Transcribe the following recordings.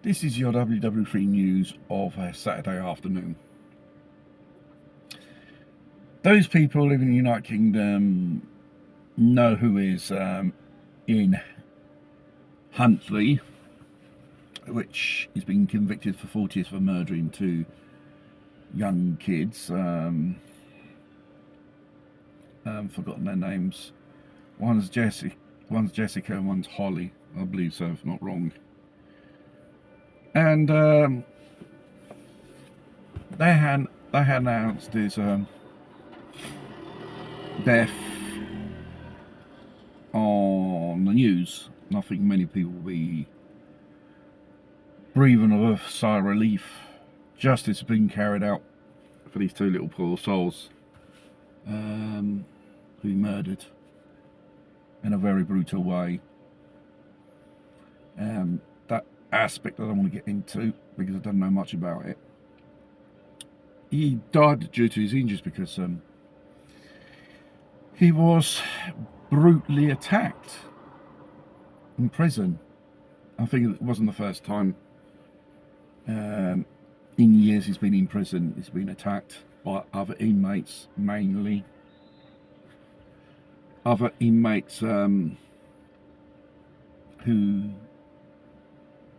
This is your WW3 news of a Saturday afternoon. Those people living in the United Kingdom know who is Ian Huntley, which has been convicted for 40 years for murdering two young kids. Forgotten their names. One's Jessica and one's Holly, I believe so, if not wrong. And they had announced his death on the news. And I think many people will be breathing a sigh of relief. Justice has been carried out for these two little poor souls who murdered in a very brutal way. That aspect I don't want to get into because I don't know much about it. He died due to his injuries because he was brutally attacked in prison. I think it wasn't the first time in years he's been in prison. He's been attacked by other inmates, mainly other inmates who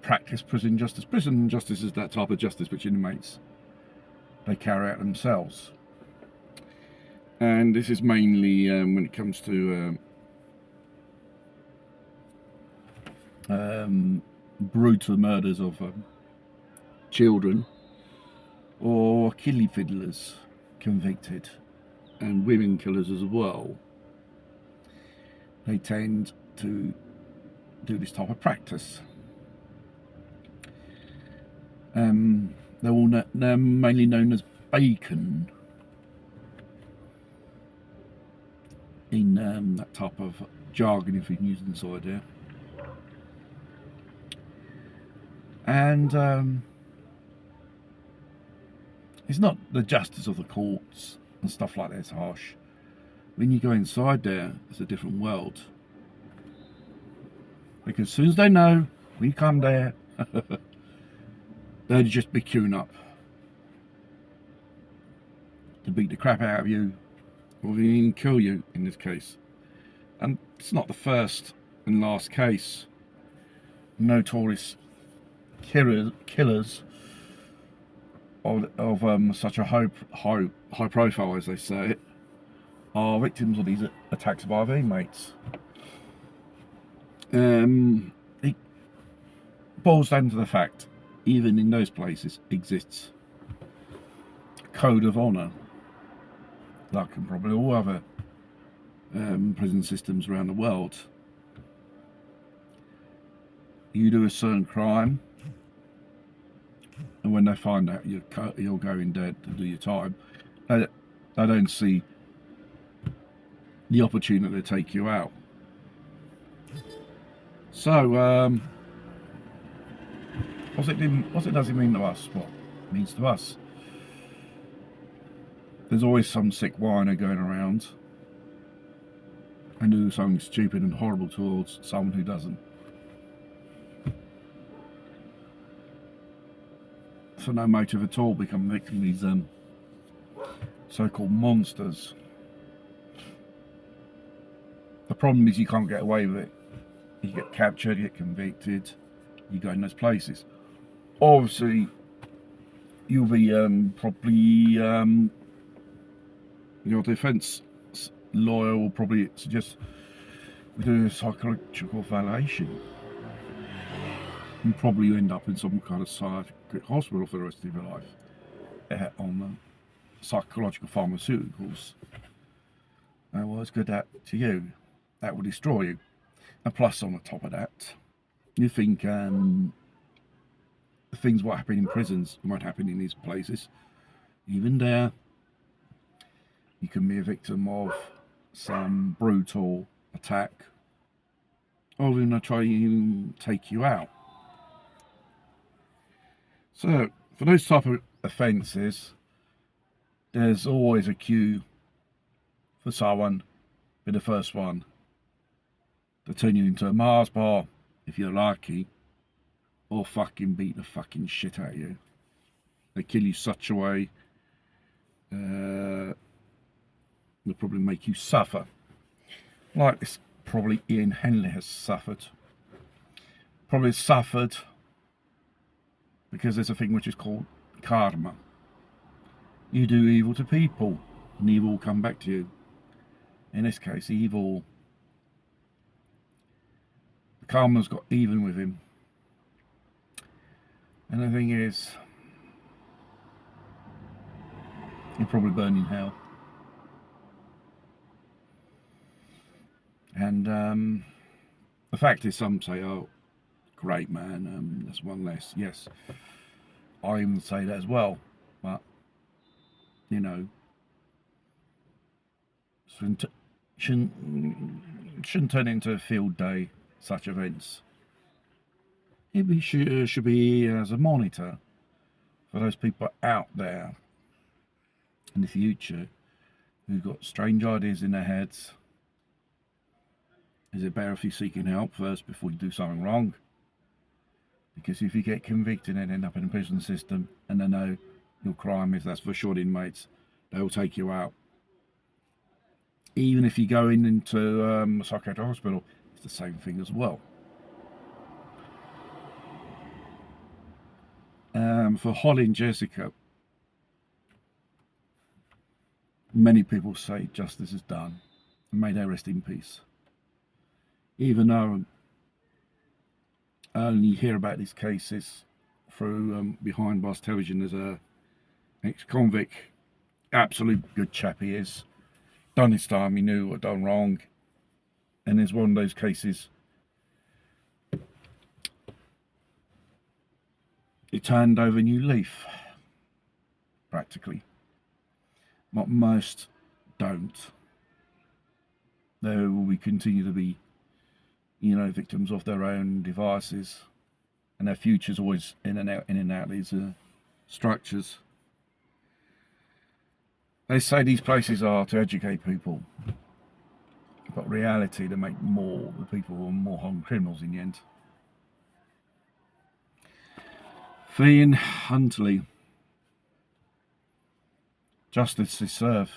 practice prison justice. Prison justice is that type of justice which inmates they carry out themselves, and this is mainly when it comes to brutal murders of children or killie fiddlers convicted, and women killers as well. They tend to do this type of practice. They're mainly known as bacon in that type of jargon, if you can use this idea. And it's not the justice of the courts and stuff like that is harsh. When you go inside there, it's a different world. Because as soon as they know when you come there, they'd just be queuing up to beat the crap out of you, or even kill you in this case. And it's not the first and last case. Notorious killers of such a high profile, as they say it, are victims of these attacks by other inmates. It boils down to the fact, even in those places exists a code of honour, like in probably all other prison systems around the world. You do a certain crime, and when they find out you're going dead to do your time, they don't see the opportunity to take you out. So, what does it mean to us? What it means to us? There's always some sick whiner going around and do something stupid and horrible towards someone who doesn't. For no motive at all, become victim of these so-called monsters. The problem is you can't get away with it. You get captured, you get convicted, you go in those places. Obviously, you'll be probably your defence lawyer will probably suggest we do a psychological evaluation, and probably you end up in some kind of psychiatric hospital for the rest of your life on psychological pharmaceuticals. And what's good that to you? That will destroy you. And plus, on the top of that, you think the things what happen in prisons won't happen in these places. Even there, you can be a victim of some brutal attack, or even they try to take you out. So, for those type of offences, there's always a queue for someone, be the first one to turn you into a Mars bar if you're lucky, or fucking beat the fucking shit out of you. They kill you such a way, they'll probably make you suffer. Like this, probably Ian Huntley has suffered. Probably suffered because there's a thing which is called karma. You do evil to people, and evil will come back to you. In this case, evil, the karma's got even with him. And the thing is, he'll probably burn in hell. And the fact is, some say, oh, great man, that's one less. Yes, I even say that as well. But, you know, shouldn't turn into a field day, such events. It should be as a monitor for those people out there in the future who've got strange ideas in their heads. Is it better if you're seeking help first before you do something wrong? Because if you get convicted and end up in a prison system and they know your crime is that's for short inmates, they'll take you out. Even if you go into a psychiatric hospital, it's the same thing as well. For Holly and Jessica, many people say justice is done, and may they rest in peace. Even though I only hear about these cases through behind bars television, as a ex-convict, absolute good chap he is. Done his time, he knew what done wrong, and there's one of those cases. He turned over a new leaf, practically. What most don't. They will continue to be, you know, victims of their own devices, and their future's always in and out these structures. They say these places are to educate people, but reality, they make more the people who are more hardened criminals in the end. For Ian Huntley, justice is served.